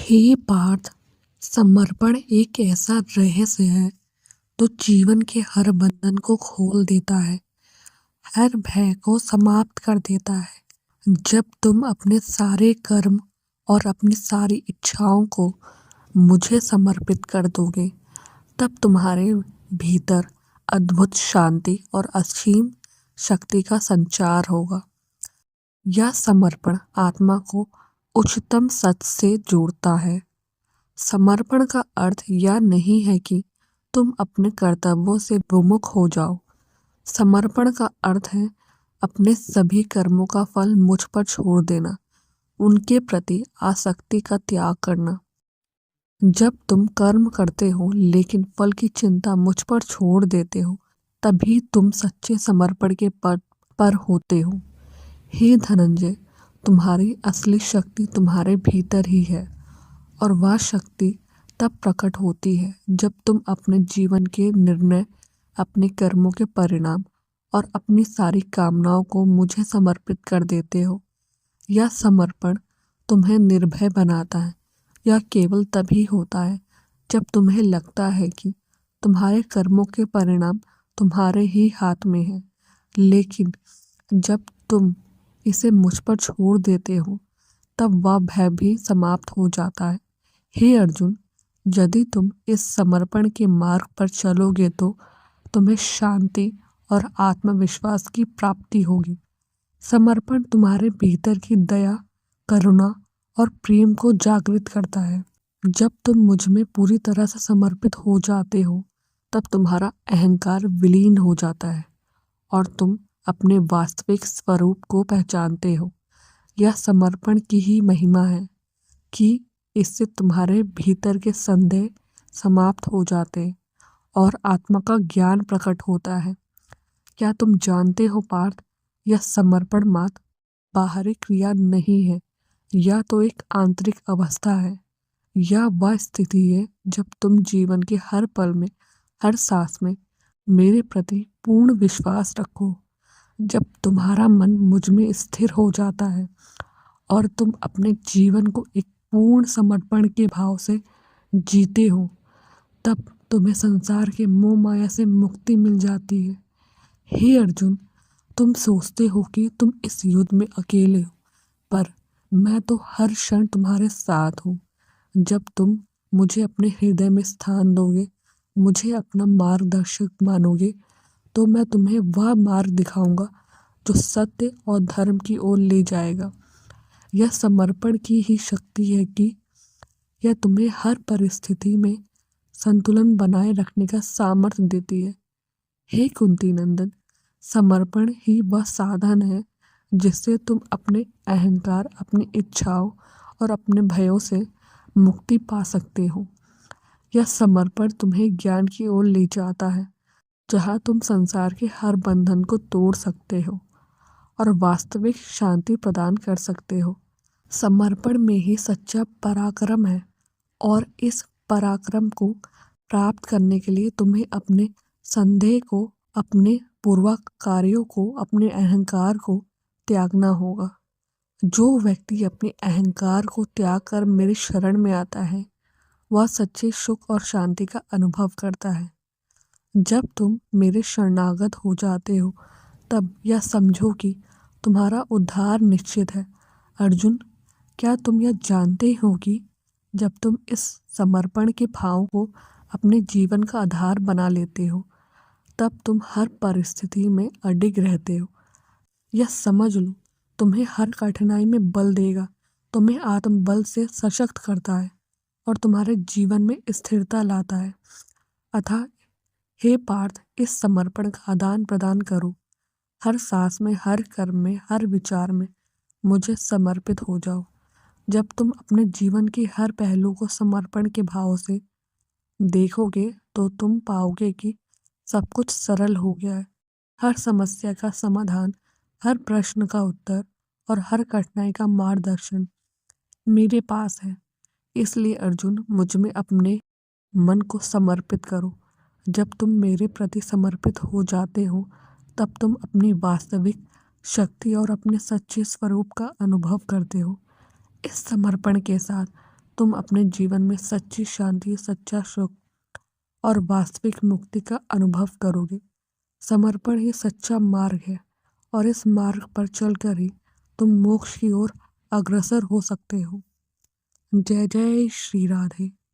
हे पार्थ, समर्पण एक ऐसा रहस्य है जो जीवन के हर बंधन को खोल देता है, हर भय को समाप्त कर देता है। जब तुम अपने सारे कर्म और अपनी सारी इच्छाओं को मुझे समर्पित कर दोगे, तब तुम्हारे भीतर अद्भुत शांति और असीम शक्ति का संचार होगा। यह समर्पण आत्मा को उच्चतम सत्य से जोड़ता है। समर्पण का अर्थ यह नहीं है कि तुम अपने कर्तव्यों से विमुख हो जाओ। समर्पण का अर्थ है अपने सभी कर्मों का फल मुझ पर छोड़ देना, उनके प्रति आसक्ति का त्याग करना। जब तुम कर्म करते हो लेकिन फल की चिंता मुझ पर छोड़ देते हो, तभी तुम सच्चे समर्पण के पद पर होते हो। हे धनंजय, तुम्हारी असली शक्ति तुम्हारे भीतर ही है, और वह शक्ति तब प्रकट होती है जब तुम अपने जीवन के निर्णय, अपने कर्मों के परिणाम और अपनी सारी कामनाओं को मुझे समर्पित कर देते हो। यह समर्पण तुम्हें निर्भय बनाता है। यह केवल तभी होता है जब तुम्हें लगता है कि तुम्हारे कर्मों के परिणाम तुम्हारे ही हाथ में हैं। लेकिन जब तुम इसे मुझ पर छोड़ देते हो, तब वह भय भी समाप्त हो जाता है। हे अर्जुन, यदि तुम इस समर्पण के मार्ग पर चलोगे तो तुम्हें शांति और आत्मविश्वास की प्राप्ति होगी। समर्पण तुम्हारे भीतर की दया, करुणा और प्रेम को जागृत करता है। जब तुम मुझ में पूरी तरह से समर्पित हो जाते हो, तब तुम्हारा अहंकार विलीन हो जाता है और तुम अपने वास्तविक स्वरूप को पहचानते हो। यह समर्पण की ही महिमा है कि इससे तुम्हारे भीतर के संदेह समाप्त हो जाते हैं और आत्मा का ज्ञान प्रकट होता है। क्या तुम जानते हो पार्थ, यह समर्पण मात्र बाहरी क्रिया नहीं है, यह तो एक आंतरिक अवस्था है। यह वह स्थिति है जब तुम जीवन के हर पल में, हर सांस में मेरे प्रति पूर्ण विश्वास रखो। जब तुम्हारा मन मुझ में स्थिर हो जाता है और तुम अपने जीवन को एक पूर्ण समर्पण के भाव से जीते हो, तब तुम्हें संसार के मोह माया से मुक्ति मिल जाती है। हे अर्जुन, तुम सोचते हो कि तुम इस युद्ध में अकेले हो, पर मैं तो हर क्षण तुम्हारे साथ हूँ। जब तुम मुझे अपने हृदय में स्थान दोगे, मुझे अपना मार्गदर्शक मानोगे, तो मैं तुम्हें वह मार्ग दिखाऊंगा जो सत्य और धर्म की ओर ले जाएगा। यह समर्पण की ही शक्ति है कि यह तुम्हें हर परिस्थिति में संतुलन बनाए रखने का सामर्थ्य देती है। हे कुंती नंदन, समर्पण ही वह साधन है जिससे तुम अपने अहंकार, अपनी इच्छाओं और अपने भयों से मुक्ति पा सकते हो। यह समर्पण तुम्हें ज्ञान की ओर ले जाता है, जहाँ तुम संसार के हर बंधन को तोड़ सकते हो और वास्तविक शांति प्रदान कर सकते हो। समर्पण में ही सच्चा पराक्रम है, और इस पराक्रम को प्राप्त करने के लिए तुम्हें अपने संदेह को, अपने पूर्वक कार्यों को, अपने अहंकार को त्यागना होगा। जो व्यक्ति अपने अहंकार को त्याग कर मेरे शरण में आता है, वह सच्चे सुख और शांति का अनुभव करता है। जब तुम मेरे शरणागत हो जाते हो, तब यह समझो कि तुम्हारा उद्धार निश्चित है। अर्जुन, क्या तुम यह जानते हो कि जब तुम इस समर्पण के भाव को अपने जीवन का आधार बना लेते हो, तब तुम हर परिस्थिति में अडिग रहते हो। यह समझ लो, तुम्हें हर कठिनाई में बल देगा, तुम्हें आत्मबल से सशक्त करता है और तुम्हारे जीवन में स्थिरता लाता है। अतः हे पार्थ, इस समर्पण का आदान प्रदान करो। हर सांस में, हर कर्म में, हर विचार में मुझे समर्पित हो जाओ। जब तुम अपने जीवन के हर पहलू को समर्पण के भाव से देखोगे, तो तुम पाओगे कि सब कुछ सरल हो गया है। हर समस्या का समाधान, हर प्रश्न का उत्तर और हर कठिनाई का मार्गदर्शन मेरे पास है। इसलिए अर्जुन, मुझ में अपने मन को समर्पित करो। जब तुम मेरे प्रति समर्पित हो जाते हो, तब तुम अपनी वास्तविक शक्ति और अपने सच्चे स्वरूप का अनुभव करते हो। इस समर्पण के साथ तुम अपने जीवन में सच्ची शांति, सच्चा सुख और वास्तविक मुक्ति का अनुभव करोगे। समर्पण ही सच्चा मार्ग है और इस मार्ग पर चलकर ही तुम मोक्ष की ओर अग्रसर हो सकते हो। जय जय श्री राधे।